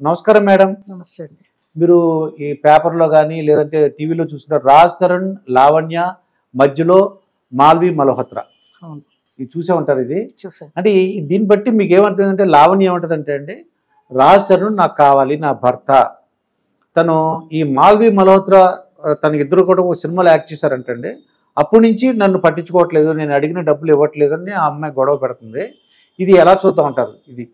నమస్కారం మేడం. నమస్తే అండి. మీరు ఈ పేపర్లో కానీ లేదంటే టీవీలో చూసిన రాజ్ తరుణ్, లావణ్య మధ్యలో మాల్వి మల్హోత్రా అవును, ఇది చూసే ఉంటారు. ఇది చూసాను. అంటే దీన్ని బట్టి మీకు ఏమంటుందంటే లావణ్య ఏమంటుందంటే అండి, రాజ్ తరుణ్ నాకు కావాలి, నా భర్త. తను ఈ మాల్వి మల్హోత్రా తన ఇద్దరు కూడా ఒక సినిమాలో యాక్ట్ చేశారంటండి. అప్పటి నుంచి నన్ను పట్టించుకోవట్లేదు, నేను అడిగిన డబ్బులు ఇవ్వట్లేదు అని ఆ అమ్మాయి గొడవ పెడుతుంది. ఇది ఎలా చూద్దాం ఉంటారు? ఇది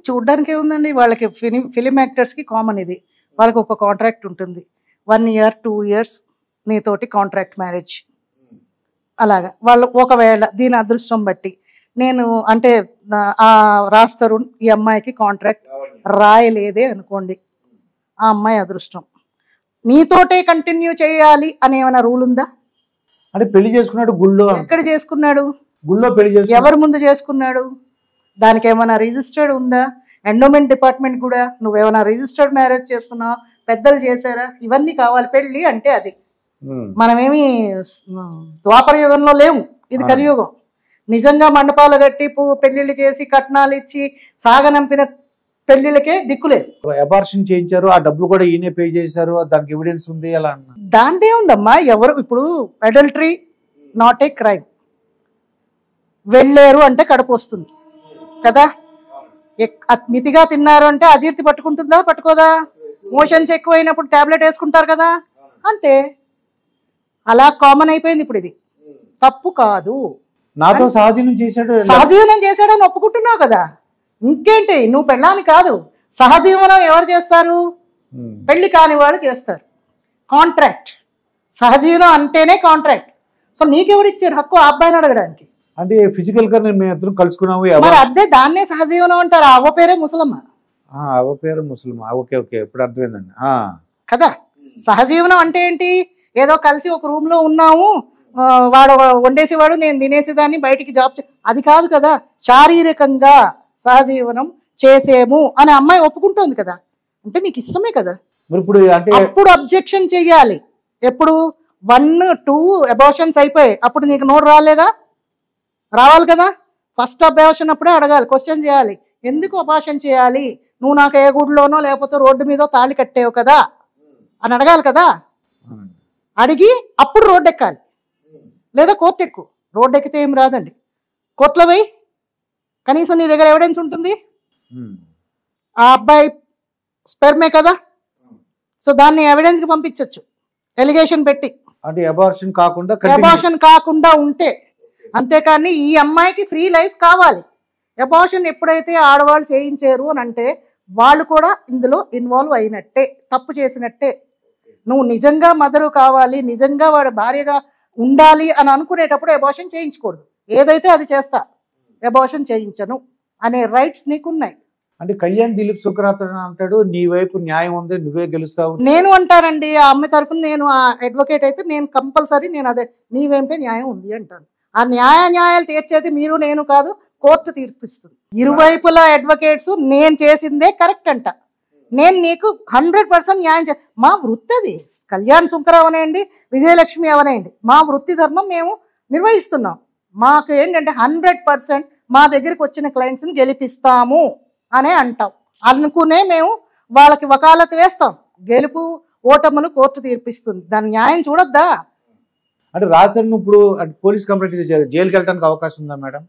చూడడానికి ఏముందండి, వాళ్ళకి ఫిలిం యాక్టర్స్కి కామన్. ఇది వాళ్ళకి ఒక కాంట్రాక్ట్ ఉంటుంది, 1 year 2 years నీతోటి కాంట్రాక్ట్ మ్యారేజ్. అలాగా వాళ్ళు ఒకవేళ దీని అదృష్టం బట్టి నేను అంటే ఆ రాస్తారు ఈ అమ్మాయికి కాంట్రాక్ట్ రాయలేదే అనుకోండి, ఆ అమ్మాయి అదృష్టం. నీతోటే కంటిన్యూ చేయాలి అని ఏమైనా రూల్ ఉందా? అంటే పెళ్లి చేసుకున్నాడు గుళ్ళో. ఎక్కడ చేసుకున్నాడు? గుళ్ళో పెళ్లి చేసుకున్నాడు. ఎవరి ముందు చేసుకున్నాడు? దానికి ఏమైనా రిజిస్టర్డ్ ఉందా? ఎండోమెంట్ డిపార్ట్మెంట్ కూడా నువ్వేమైనా రిజిస్టర్డ్ మ్యారేజ్ చేసుకున్నావు, పెద్దలు చేశారా? ఇవన్నీ కావాలి. పెళ్లి అంటే అది. మనమేమి ద్వాపర యుగంలో లేవు, ఇది కలియుగం. నిజంగా మండపాలు కట్టి పెళ్లిళ్ళు చేసి కట్నాలు ఇచ్చి సాగనంపిన పెళ్లిళ్ళకే దిక్కులేదు. అబార్షన్ చేయించారు, ఆ డబ్బులు కూడా ఈయనే పే చేశారు, దానికి ఎవిడెన్స్ ఉంది అలా అన్న. దాందే ఉందమ్మా. ఎవరు ఇప్పుడు అడల్టరీ నాట్ ఏ క్రైమ్. వెళ్ళారు అంటే కడుపు వస్తుంది కదా, మితిగా తిన్నారు అంటే అజీర్తి పట్టుకుంటుందా పట్టుకోదా? మోషన్స్ ఎక్కువైనప్పుడు టాబ్లెట్ వేసుకుంటారు కదా, అంతే. అలా కామన్ అయిపోయింది ఇప్పుడు. ఇది తప్పు కాదు. నాతో సహజీవనం చేశాడు. సహజీవనం చేశాడని ఒప్పుకుంటున్నావు కదా, ఇంకేంటి? నువ్వు పెళ్ళాని కాదు, సహజీవనం ఎవరు చేస్తారు? పెళ్లి కాని వాడు చేస్తారు. కాంట్రాక్ట్, సహజీవనం అంటేనే కాంట్రాక్ట్. సో నీకెవరు ఇచ్చారు హక్కు ఆ అబ్బాయిని అడగడానికి? అంటే ఫిజికల్ గా మేము ఇద్దరం కలుసుకున్నాము. మరి అదే దాన్నే సహజీవనం అంటారు. అవ్వ పేరే ముసలమ్మ. అవ్వ పేరు ముసలమ్మ. ఓకే ఓకే, ఇప్పుడు అర్థమైందండి కదా. సహజీవనం అంటే ఏంటి? ఏదో కలిసి ఒక రూమ్ లో ఉన్నాము, వాడు వండేసేవాడు, నేను తినేసేదాన్ని, బయటికి జాబ్ అది కాదు కదా. శారీరకంగా సహజీవనం చేసేము అని అమ్మాయి ఒప్పుకుంటోంది కదా, అంటే నీకు ఇష్టమే కదా. ఇప్పుడు అంటే అప్పుడు అబ్జెక్షన్ చెయ్యాలి. ఎప్పుడు 1 2 అబార్షన్స్ అయిపోయాయి, అప్పుడు నీకు నోరు రాలేదా? రావాలి కదా. ఫస్ట్ అబార్షన్ అప్పుడే అడగాలి, క్వశ్చన్ చేయాలి. ఎందుకు అబార్షన్ చేయాలి? నువ్వు నాకు ఏ గుడిలోనో లేకపోతే రోడ్డు మీదో తాళి కట్టేవు కదా అని అడగాలి కదా. అడిగి అప్పుడు రోడ్డు ఎక్కాలి, లేదా కోర్టు ఎక్కు. రోడ్డు ఎక్కితే ఏం రాదండి, కోర్టులో పోయి కనీసం నీ దగ్గర ఎవిడెన్స్ ఉంటుంది. ఆ అబ్బాయి స్పెర్మే కదా, సో దాన్ని ఎవిడెన్స్కి పంపించవచ్చు ఎలిగేషన్ పెట్టి. అంటే అబార్షన్ కాకుండా ఉంటే. అంతేకాని ఈ అమ్మాయికి ఫ్రీ లైఫ్ కావాలి. అబార్షన్ ఎప్పుడైతే ఆడవాళ్ళు చేయించారు అని అంటే వాళ్ళు కూడా ఇందులో ఇన్వాల్వ్ అయినట్టే, తప్పు చేసినట్టే. నువ్వు నిజంగా మదరు కావాలి, నిజంగా వాడు భార్యగా ఉండాలి అని అనుకునేటప్పుడు అబార్షన్ చేయించకూడదు. ఏదైతే అది చేస్తా, అబార్షన్ చేయించను అనే రైట్స్ నీకున్నాయి. అంటే కళ్యాణ్ దిలీప్ సుక్రాతన్ అంటాడు, నీ వైపు న్యాయం ఉంది, నువ్వే గెలుస్తావు. నేను అంటానండి, ఆ అమ్మాయి తరఫున నేను ఆ అడ్వకేట్ అయితే నేను కంపల్సరీ నేను అదే నీ వైపే న్యాయం ఉంది అంటాను. ఆ న్యాయాలు తీర్చేది మీరు నేను కాదు, కోర్టు తీర్పిస్తుంది. ఇరువైపులా అడ్వకేట్స్ నేను చేసిందే కరెక్ట్ అంట. నేను నీకు 100% న్యాయం మా వృత్తి అది. కళ్యాణ్ సుంకర్ అవనేయండి, విజయలక్ష్మి అవనేయండి, మా వృత్తి ధర్మం మేము నిర్వహిస్తున్నాం. మాకు ఏంటంటే 100% మా దగ్గరికి వచ్చిన క్లయింట్స్ని గెలిపిస్తాము అనే అంటాం. అనుకునే మేము వాళ్ళకి వకాలత్ వేస్తాం. గెలుపు ఓటములు కోర్టు తీర్పిస్తుంది. దాని న్యాయం చూడొద్దా? అంటే రాజధాని ఇప్పుడు పోలీస్ కంప్లైంట్ జైలుకి వెళ్ళడానికి అవకాశం ఉందా మేడం?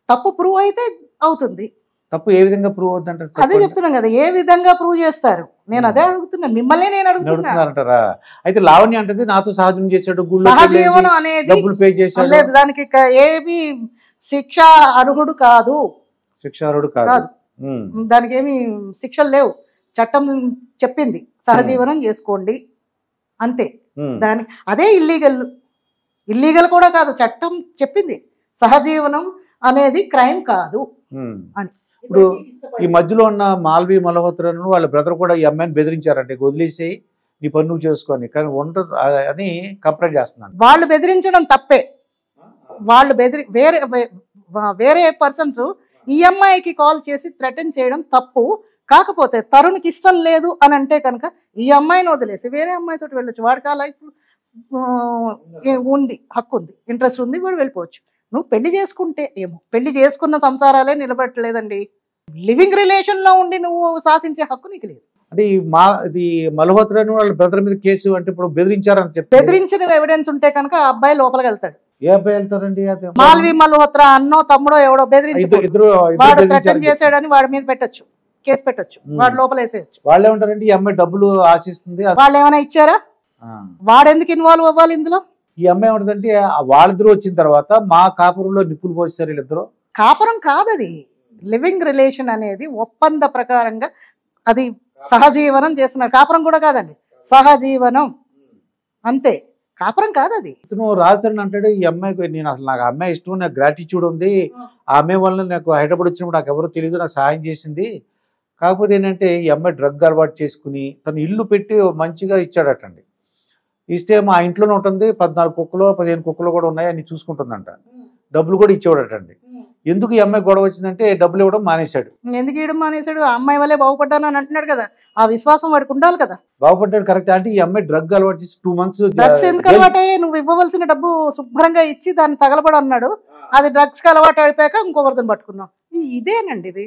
తప్పు ప్రూవ్ అయితే అవుతుంది. తప్పు ఏ విధంగా ప్రూవ్ అవుతుందంటారు? అదే చెప్తున్నాం కదా, ఏ విధంగా ప్రూవ్ చేస్తారు? నేను అదే అడుగుతున్నా, మిమ్మల్ని నేను అడుగుతున్నానంటారా? అయితే లావణ్య అంటే నాతో సహజం చేశాడు, సహజీవనం అనేది డబ్బులు పే చేశాడు, లేదు దానికి ఏమి శిక్ష అర్హుడు కాదు. శిక్ష అర్హుడు కాదు, దానికి ఏమి శిక్షలు లేవు. చట్టం చెప్పింది సహజీవనం చేసుకోండి అంతే. దాని అదే ఇల్లీగల్ కూడా కాదు, చట్టం చెప్పింది సహజీవనం అనేది క్రైమ్ కాదు అని. ఇప్పుడు ఈ మధ్యలో ఉన్న మాల్వి మల్హోత్రాను వాళ్ళ బ్రదర్ కూడా ఈ అమ్మాయిని బెదిరించారంటే, వదిలేసి నీ పని నువ్వు చేసుకొని కానీ ఉండదు అని కంప్లైంట్ చేస్తున్నాను. వాళ్ళు బెదిరించడం తప్పే. వాళ్ళు వేరే పర్సన్స్ ఈ అమ్మాయికి కాల్ చేసి థ్రెటన్ చేయడం తప్పు. కాకపోతే తరుణ్కి ఇష్టం లేదు అని అంటే కనుక ఈ అమ్మాయిని వదిలేసి వేరే అమ్మాయితో వెళ్ళొచ్చు. వాడికి ఆ లైఫ్ ఉంది, హక్కు ఉంది, ఇంట్రెస్ట్ ఉంది, వాడు వెళ్ళిపోవచ్చు. నువ్వు పెళ్లి చేసుకుంటే ఏమో, పెళ్లి చేసుకున్న సంసారాలే నిలబెట్టలేదండి. లివింగ్ రిలేషన్ లో ఉండి నువ్వు శాసించే హక్కు నీకు లేదు. అంటే ఇది మల్హోత్రా వాళ్ళ బ్రదర్ మీద కేసు అంటే ఇప్పుడు బెదిరించారని చెప్పి బెదిరించిన ఎవిడెన్స్ ఉంటే కనుక ఆ అబ్బాయి లోపలికి వెళ్తాడు. ఏ అబ్బాయి వెళ్తారండి? మాల్వి మల్హోత్రా అన్నో తమ్ముడో ఎవడో బెదిరించాడు, వాడు థ్రెటన్ చేసాడని వాడి మీద పెట్టొచ్చు, కేసు పెట్టొచ్చు, వాడు లోపల వేసేయచ్చు. వాళ్ళు ఏమంటారంటే ఈ అమ్మాయి డబ్బులు ఆశిస్తుంది, వాళ్ళు ఏమైనా ఇచ్చారా? వాడెందుకు ఇన్వాల్వ్ అవ్వాలి ఇందులో? ఈ అమ్మాయి ఏమంటుందంటే వాళ్ళిద్దరు వచ్చిన తర్వాత మా కాపురంలో నిప్పులు పోస్తారు వీళ్ళిద్దరు. కాపురం కాదు అది, లివింగ్ రిలేషన్ అనేది ఒప్పంద ప్రకారంగా అది సహజీవనం చేస్తున్నారు. కాపురం కూడా కాదండి, సహజీవనం అంతే, కాపురం కాదు అది. ఇతను రాజధాని అంటాడు ఈ అమ్మాయికి నేను అసలు నాకు అమ్మాయి ఇష్టం, నాకు గ్రాటిట్యూడ్ ఉంది, ఆ అమ్మాయి వల్ల నాకు హైదరాబాద్ వచ్చినప్పుడు నాకు ఎవరో తెలియదు, నాకు సహాయం చేసింది. కాకపోతే ఏంటంటే ఈ అమ్మాయి డ్రగ్ అలవాటు చేసుకుని తను ఇల్లు పెట్టి మంచిగా ఇచ్చాడటండి. ఇస్తే మా ఇంట్లోనే ఉంటుంది, 14 కుక్కలు 15 కుక్కలు కూడా ఉన్నాయి, అన్ని చూసుకుంటుందంట, డబ్బులు కూడా ఇచ్చేవాడటండి. ఎందుకు ఈ అమ్మాయి గొడవ వచ్చిందంటే డబ్బులు ఇవ్వడం మానేశాడు. ఎందుకు ఇవ్వడం మానేశాడు? ఆ అమ్మాయి వల్లే బాగుపడ్డాను అని అంటున్నాడు కదా, ఆ విశ్వాసం వాడికి ఉండాలి కదా. బాగుపడ్డాడు కరెక్ట్, అంటే ఈ అమ్మాయి డ్రగ్ అలవాటు చేసి 2 months డ్రగ్స్ ఎందుకు అలవాటు అయ్యాయి? నువ్వు ఇవ్వవలసిన డబ్బు శుభ్రంగా ఇచ్చి దాన్ని తగలబడి అన్నాడు, అది డ్రగ్స్ కి అలవాటు అయిపోయాక ఇంకొకరిని పట్టుకున్నావు. ఇదేనండి ఇది,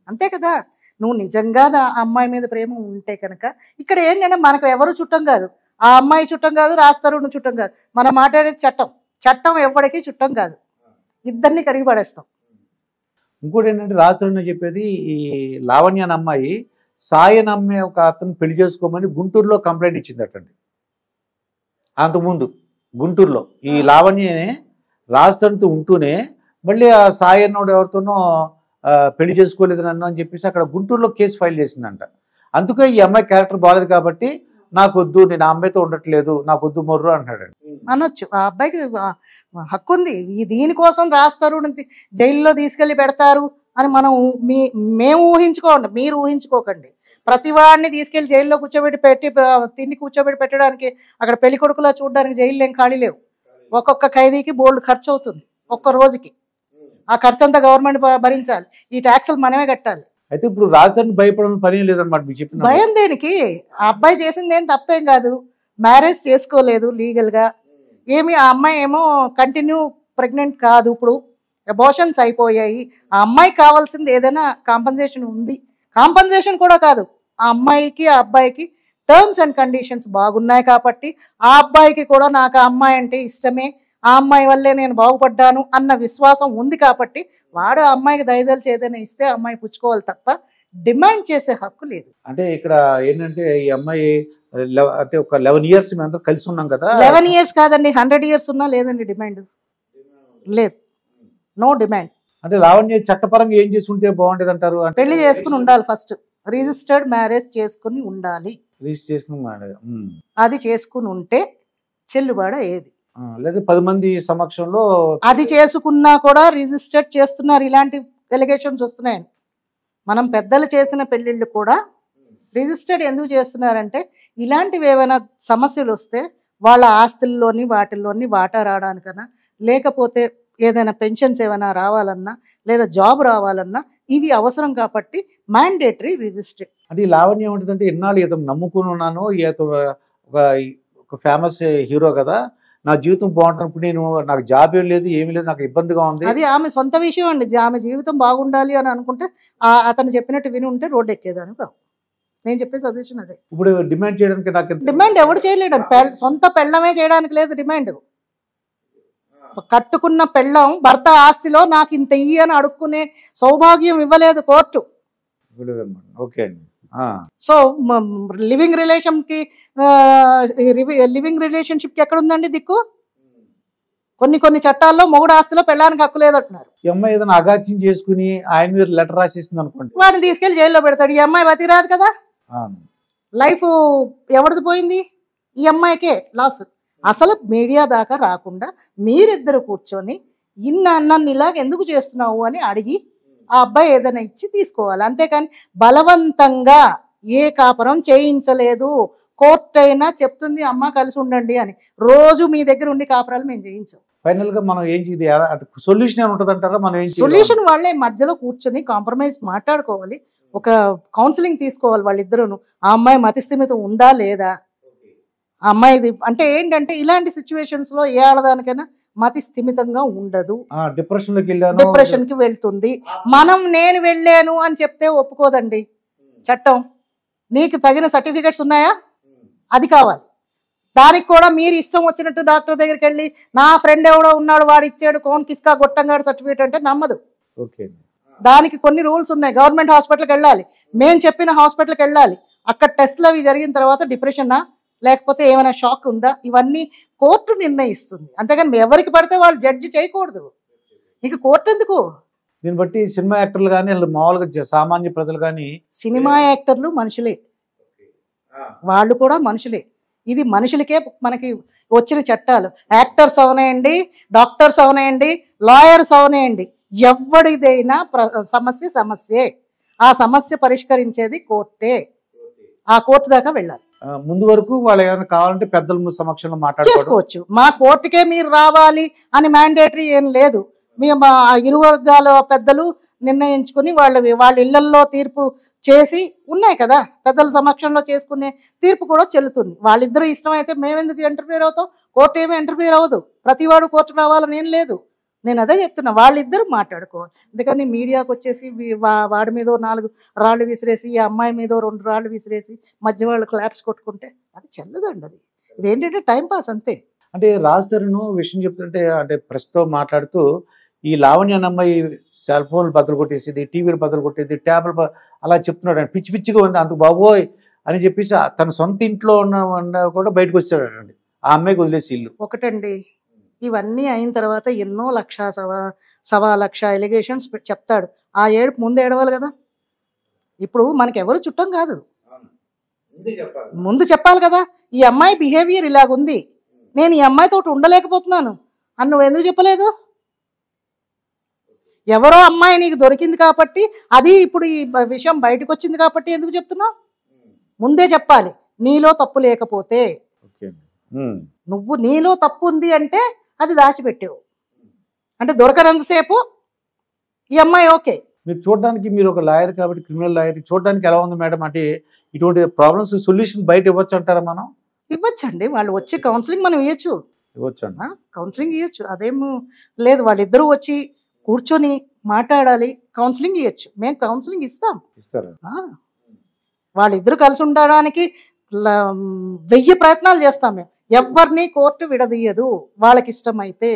అంతే కదా. నువ్వు నిజంగా ఆ అమ్మాయి మీద ప్రేమ ఉంటే కనుక ఇక్కడ ఏంటంటే మనకు ఎవరు చుట్టం కాదు, ఆ అమ్మాయి చుట్టం కాదు, రాస్తారు చుట్టం కాదు, మనం మాట్లాడేది చట్టం. చట్టం ఎవరికి చుట్టం కాదు, ఇద్దరిని కడిగి పడేస్తాం. ఇంకోటి ఏంటంటే రాజధాని చెప్పేది ఈ లావణ్య అనే అమ్మాయి సాయన్ అమ్మాయి ఒక అతను పెళ్లి చేసుకోమని గుంటూరులో కంప్లైంట్ ఇచ్చిందటండి. అంతకుముందు గుంటూరులో ఈ లావణ్యనే రాజధానితో ఉంటూనే మళ్ళీ ఆ సాయన్నోడు ఎవరితోనో పెళ్లి చేసుకోలేదు నన్ను అని చెప్పేసి అక్కడ గుంటూరులో కేసు ఫైల్ చేసిందంట. అందుకే ఈ అమ్మాయి క్యారెక్టర్ బాగాలేదు కాబట్టి నాకు వద్దు, నేను ఆ అమ్మాయితో ఉండట్లేదు, నాకు వద్దు మొర్రు అంటాడండి అనొచ్చు. ఆ అబ్బాయికి హక్కు ఉంది. దీనికోసం రాస్తారు జైల్లో తీసుకెళ్లి పెడతారు అని మేము ఊహించుకోండి, మీరు ఊహించుకోకండి. ప్రతి వాడిని తీసుకెళ్లి జైల్లో కూర్చోబెట్టి తిండి కూర్చోబెట్టి పెట్టడానికి అక్కడ పెళ్లి కొడుకులా చూడడానికి జైల్లో ఏం ఖాళీ లేవు. ఒక్కొక్క ఖైదీకి బోల్డ్ ఖర్చు అవుతుంది ఒక్క రోజుకి, ఆ ఖర్చు అంతా గవర్నమెంట్ భరించాలి, ఈ ట్యాక్సులు మనమే కట్టాలి. అయితే ఇప్పుడు రాజధాని భయపడాల్సిన పని లేదన్నమాట మీకు చెప్పిన. భయం దేనికి? ఆ అబ్బాయి చేసింది ఏం తప్పేం కాదు, మ్యారేజ్ చేసుకోలేదు లీగల్ గా, ఏమి ఆ అమ్మాయి ఏమో కంటిన్యూ ప్రెగ్నెంట్ కాదు, ఇప్పుడు అబార్షన్స్ అయిపోయాయి. ఆ అమ్మాయికి కావాల్సింది ఏదైనా కాంపన్సేషన్ ఉంది, కాంపన్సేషన్ కూడా కాదు, ఆ అమ్మాయికి ఆ అబ్బాయికి టర్మ్స్ అండ్ కండిషన్స్ బాగున్నాయి కాబట్టి ఆ అబ్బాయికి కూడా నాకు ఆ అమ్మాయి అంటే ఇష్టమే, ఆ అమ్మాయి వల్లే నేను బాగుపడ్డాను అన్న విశ్వాసం ఉంది కాబట్టి వాడు ఆ అమ్మాయికి దయదలిచి ఏదైనా ఇస్తే అమ్మాయి పుచ్చుకోవాలి తప్ప డిమాండ్ చేసే హక్కు లేదు. అంటే ఇక్కడ ఏంటంటే ఈ అమ్మాయి అంటే ఒక 11 years మేము కలిసి ఉన్నాం కదా. 11 years కాదండి, 100 years ఉన్నా లేదండి డిమాండ్, లేదు, నో డిమాండ్. అంటే లావణ్య చట్టపరంగా ఏం చేసి ఉంటే బాగుండేది అంటారు? పెళ్లి చేసుకుని ఉండాలి, ఫస్ట్ రిజిస్టర్డ్ మ్యారేజ్ చేసుకుని ఉండాలి, అది చేసుకుని ఉంటే చెల్లుబాటు అయ్యేది. లేదా 10 మంది సమక్షంలో అది చేసుకున్నా కూడా రిజిస్టర్డ్ చేస్తున్నారు, ఇలాంటి ఎలిగేషన్స్ వస్తున్నాయని. మనం పెద్దలు చేసిన పెళ్లిళ్ళు కూడా రిజిస్టర్డ్ ఎందుకు చేస్తున్నారంటే ఇలాంటివి ఏమైనా సమస్యలు వస్తే వాళ్ళ ఆస్తుల్లోని వాటిల్లోని వాటా రావడానికన్నా, లేకపోతే ఏదైనా పెన్షన్స్ ఏమైనా రావాలన్నా, లేదా జాబ్ రావాలన్నా ఇవి అవసరం కాబట్టి మ్యాండేటరీ రిజిస్టర్డ్. అంటే ఈ లావణ్యం ఏమంటుందంటే ఇన్నాళ్ళు ఇతను నమ్ముకుని ఉన్నాను, ఒక ఫేమస్ హీరో కదా, నా జీవితం బాగుంటున్నప్పుడు నేను నాకు జాబ్ ఏం లేదు, ఏమీ లేదు, నాకు ఇబ్బందిగా ఉంది. అది ఆమె సొంత విషయం అండి, ఆమె జీవితం బాగుండాలి అని అనుకుంటే అతను చెప్పినట్టు విని ఉంటే రోడ్డు ఎక్కేదాను కాదు. నేను చెప్పే సజెషన్ అదే. ఇప్పుడు డిమాండ్ చేయడానికి నాకు డిమాండ్ ఎవడు చేయలేడు, సొంత పెళ్ళమే చేయడానికి లేదు డిమాండ్. కట్టుకున్న పెళ్ళం భర్త ఆస్తిలో నాకు ఇంత ఇయ్యి అని అడుక్కునే సౌభాగ్యం ఇవ్వలేదు కోర్టు. ఓకే అండి. సో లివింగ్ రిలేషన్షిప్ కి ఎక్కడ ఉందండి దిక్కు? కొన్ని చట్టాల్లో మొగుడు ఆస్తిలో పెళ్ళానికి హక్కు లేదంటున్నారు. ఈ అమ్మాయి ఏదైనా అగాత్యం చేసుకుని ఆయన మీద లెటర్ రాసేసింది అనుకోండి, వాడిని తీసుకెళ్లి జైల్లో పెడతాడు. ఈ అమ్మాయి బతిరాదు కదా, లైఫ్ ఎవరిది పోయింది? ఈ అమ్మాయికే లాస్. అసలు మీడియా దాకా రాకుండా మీరిద్దరు కూర్చొని నన్ను ఇలాగ ఎందుకు చేస్తున్నావు అని అడిగి ఆ అబ్బాయి ఏదైనా ఇచ్చి తీసుకోవాలి, అంతేకాని బలవంతంగా ఏ కాపురం చేయించలేదు. కోర్టు అయినా చెప్తుంది అమ్మ కలిసి ఉండండి అని, రోజు మీ దగ్గర ఉండి కాపురాలు మేము చేయించాం. ఫైనల్ గా మనం ఏం సొల్యూషన్ ఏమి ఉంటుంది అంటారా? మనం సొల్యూషన్ వాళ్ళే మధ్యలో కూర్చొని కాంప్రమైజ్ మాట్లాడుకోవాలి, ఒక కౌన్సిలింగ్ తీసుకోవాలి వాళ్ళిద్దరును. ఆ అమ్మాయి మతిస్థిమితం ఉందా లేదా, ఆ అమ్మాయిది అంటే ఏంటంటే ఇలాంటి సిచ్యువేషన్స్ లో ఏ ఆడదానికైనా మతి స్థిమితంగా ఉండదు, డిప్రెషన్లోకి వెళ్ళాను, డిప్రెషన్ కి వెళ్తుంది. నేను వెళ్ళాను అని చెప్తే ఒప్పుకోదండి చట్టం. నీకు తగిన సర్టిఫికెట్స్ ఉన్నాయా, అది కావాలి. దానికి కూడా మీరు ఇష్టం వచ్చినట్టు డాక్టర్ దగ్గరికి వెళ్ళి నా ఫ్రెండ్ ఎవడో ఉన్నాడు వాడు ఇచ్చాడు కోన్ కిస్కా గొట్టంగాడు సర్టిఫికేట్ అంటే నమ్మదు. దానికి కొన్ని రూల్స్ ఉన్నాయి. గవర్నమెంట్ హాస్పిటల్కి వెళ్ళాలి, మేము చెప్పిన హాస్పిటల్కి వెళ్ళాలి, అక్కడ టెస్ట్లు అవి జరిగిన తర్వాత డిప్రెషనా లేకపోతే ఏమైనా షాక్ ఉందా ఇవన్నీ కోర్టు నిర్ణయిస్తుంది. అంతేగాని ఎవరికి పడితే వాళ్ళు జడ్జి చేయకూడదు. నీకు కోర్టు ఎందుకు? దీన్ని బట్టి సినిమా యాక్టర్లు కానీ మామూలుగా సామాన్య ప్రజలు కానీ, సినిమా యాక్టర్లు మనుషులే, వాళ్ళు కూడా మనుషులే. ఇది మనుషులకే మనకి వచ్చిన చట్టాలు. యాక్టర్స్ అవనేయండి, డాక్టర్స్ అవనేయండి, లాయర్స్ అవనేయండి, ఎవరిదైనా సమస్యే. ఆ సమస్య పరిష్కరించేది కోర్టే. ఆ కోర్టు దాకా వెళ్ళాలి. ముందు వరకు వాళ్ళు ఏమైనా కావాలంటే పెద్దల సమక్షంలో చేసుకోవచ్చు. మా కోర్టుకే మీరు రావాలి అని మ్యాండేటరీ ఏం లేదు. మేము ఇరు వర్గాల పెద్దలు నిర్ణయించుకుని వాళ్ళ ఇళ్లల్లో తీర్పు చేసి ఉన్నాయి కదా, పెద్దల సమక్షంలో చేసుకునే తీర్పు కూడా చెల్లుతుంది. వాళ్ళిద్దరూ ఇష్టమైతే మేమెందుకు ఇంటర్ఫియర్ అవుతాం? కోర్టు ఏమీ ఇంటర్ఫియర్ అవ్వదు. ప్రతివాడు కోర్టుకు రావాలని ఏం లేదు. నేను అదే చెప్తున్నా, వాళ్ళిద్దరూ మాట్లాడుకోవాలి. అందుకని మీడియాకు వచ్చేసి వాడి మీద 4 రాళ్ళు విసిరేసి, ఈ అమ్మాయి మీద 2 రాళ్ళు విసిరేసి మధ్య వాళ్ళు క్లాప్స్ కొట్టుకుంటే అది చెల్లదండి. అది ఇదేంటంటే టైంపాస్ అంతే. అంటే రాజ్ తరుణ్ విషయం చెప్తుంటే, అంటే ప్రెస్తో మాట్లాడుతూ ఈ లావణ్య అమ్మాయి సెల్ ఫోన్లు బదులు కొట్టేసేది, టీవీలు బదులు కొట్టేది, ట్యాబ్లు అలా చెప్తున్నాడు. పిచ్చి పిచ్చిగా ఉంది అందుకు బాబోయ్ అని చెప్పేసి తన సొంత ఇంట్లో ఉన్న కూడా బయటకు వచ్చాడండి ఆ అమ్మాయికి వదిలేసి ఇల్లు. ఒకటండి, ఇవన్నీ అయిన తర్వాత ఎన్నో సవా లక్ష ఎలిగేషన్స్ చెప్తాడు. ఆ ఏడుపు ముందు ఏడవాలి కదా. ఇప్పుడు మనకి ఎవరు చుట్టం కాదు, ముందు చెప్పాలి కదా. ఈ అమ్మాయి బిహేవియర్ ఇలాగుంది, నేను ఈ అమ్మాయితో ఉండలేకపోతున్నాను అని నువ్వు ఎందుకు చెప్పలేదు? ఎవరో అమ్మాయి నీకు దొరికింది కాబట్టి, అది ఇప్పుడు ఈ విషయం బయటకు వచ్చింది కాబట్టి ఎందుకు చెప్తున్నావు? ముందే చెప్పాలి. నీలో తప్పు లేకపోతే, నువ్వు నీలో తప్పు ఉంది అంటే అది దాచిపెట్టావు అంటే దొరకనంతసేపు ఈ అమ్మాయి ఓకే. మీరు చూడడానికి, మీరు ఒక లాయర్ కాబట్టి, క్రిమినల్ లాయర్, చూడడానికి ఎలా ఉంది మేడం? అంటే ఇటువంటి ప్రాబ్లమ్స్ సొల్యూషన్ బయట ఇవ్వచ్చు అంటారా? మనం ఇవ్వచ్చండి. వాళ్ళు వచ్చి కౌన్సిలింగ్ మనం ఇవ్వచ్చు, కౌన్సిలింగ్ ఇవ్వచ్చు, అదేమో లేదు. వాళ్ళిద్దరూ వచ్చి కూర్చొని మాట్లాడాలి, కౌన్సిలింగ్ ఇవ్వచ్చు. మేము కౌన్సిలింగ్ ఇస్తారా? వాళ్ళిద్దరూ కలిసి ఉండడానికి 1000 ప్రయత్నాలు చేస్తాం మేము. ఎవరిని కోర్టు విడదీయదు. వాళ్ళకి ఇష్టమైతే,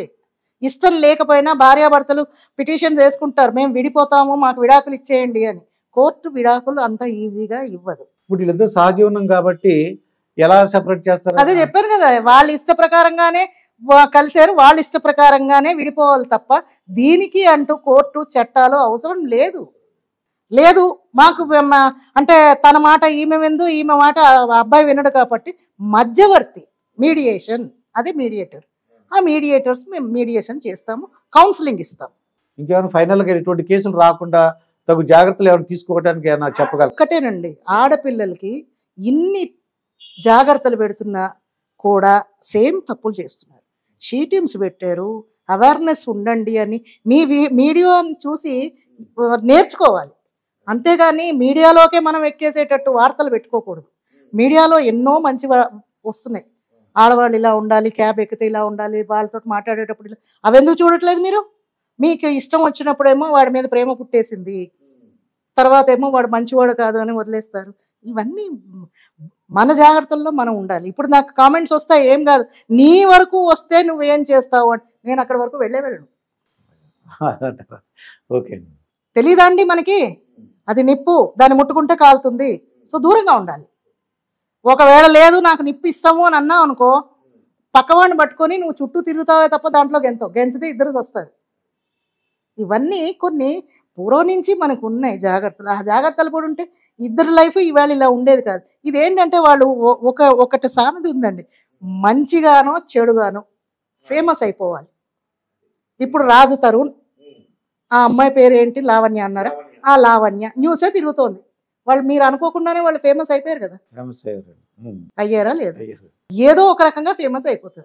ఇష్టం లేకపోయినా భార్యాభర్తలు పిటిషన్ చేసుకుంటారు, మేము విడిపోతాము మాకు విడాకులు ఇచ్చేయండి అని. కోర్టు విడాకులు అంత ఈజీగా ఇవ్వదు. ఇప్పుడు వీళ్ళిద్దరు సహజీవనం కాబట్టి ఎలా సెపరేట్ చేస్తారు? అదే చెప్పారు కదా, వాళ్ళ ఇష్ట ప్రకారంగానే కలిశారు, వాళ్ళ ఇష్ట ప్రకారంగానే విడిపోవాలి తప్ప దీనికి అంటూ కోర్టు చట్టాలు అవసరం లేదు. మాకు అంటే తన మాట ఈమె విందు, ఈమె మాట అబ్బాయి వినడు కాబట్టి మధ్యవర్తి మీడియేషన్, అదే మీడియేటర్. ఆ మీడియేటర్స్ మేము మీడియేషన్ చేస్తాము, కౌన్సిలింగ్ ఇస్తాం. ఇంకేమైనా ఫైనల్గా ఇటువంటి కేసులు రాకుండా తగు జాగ్రత్తలు ఏమైనా తీసుకోవడానికి ఏమైనా చెప్పగలరు? ఒక్కటేనండి, ఆడపిల్లలకి ఇన్ని జాగ్రత్తలు పెడుతున్నా కూడా సేమ్ తప్పులు చేస్తున్నారు. షీ టీమ్స్ పెట్టారు, అవేర్నెస్ ఉండండి అని మీ మీడియాని చూసి నేర్చుకోవాలి. అంతేగాని మీడియాలోకే మనం ఎక్కేసేటట్టు వార్తలు పెట్టుకోకూడదు. మీడియాలో ఎన్నో మంచి వస్తున్నాయి, ఆడవాళ్ళు ఇలా ఉండాలి, క్యాబ్ ఎక్కితే ఇలా ఉండాలి, వాళ్ళతో మాట్లాడేటప్పుడు ఇలా, అవెందుకు చూడట్లేదు మీరు? మీకు ఇష్టం వచ్చినప్పుడేమో వాడి మీద ప్రేమ పుట్టేసింది, తర్వాత ఏమో వాడు మంచివాడు కాదు అని వదిలేస్తారు. ఇవన్నీ మన జాగ్రత్తల్లో మనం ఉండాలి. ఇప్పుడు నాకు కామెంట్స్ వస్తాయి, ఏం కాదు నీ వరకు వస్తే నువ్వేం చేస్తావు అని. నేను అక్కడి వరకు వెళ్ళను. ఓకే, తెలీదా అండి మనకి? అది నిప్పు, దాన్ని ముట్టుకుంటే కాలుతుంది. సో దూరంగా ఉండాలి. ఒకవేళ లేదు నాకు నిప్పు ఇస్తాము అని అన్నావు అనుకో, పక్కవాడిని పట్టుకొని నువ్వు చుట్టూ తిరుగుతావే తప్ప దాంట్లో గెంతితే ఇద్దరు వస్తారు. ఇవన్నీ కొన్ని పూర్వం నుంచి మనకు ఉన్నాయి జాగ్రత్తలు. ఆ జాగ్రత్తలు కూడా ఉంటే ఇద్దరు లైఫ్ ఈవేళ ఇలా ఉండేది కాదు. ఇదేంటంటే వాళ్ళు ఒకటి సామెత ఉందండి, మంచిగానో చెడుగానో ఫేమస్ అయిపోవాలి. ఇప్పుడు రాజు తరుణ్, ఆ అమ్మాయి పేరు ఏంటి, లావణ్య అన్నారా, ఆ లావణ్య న్యూసే తిరుగుతోంది. వాళ్ళు మీరు అనుకోకుండానే వాళ్ళు ఫేమస్ అయిపోయారు కదా. అయ్యారా లేదా? ఏదో ఒక రకంగా ఫేమస్ అయిపోతారు.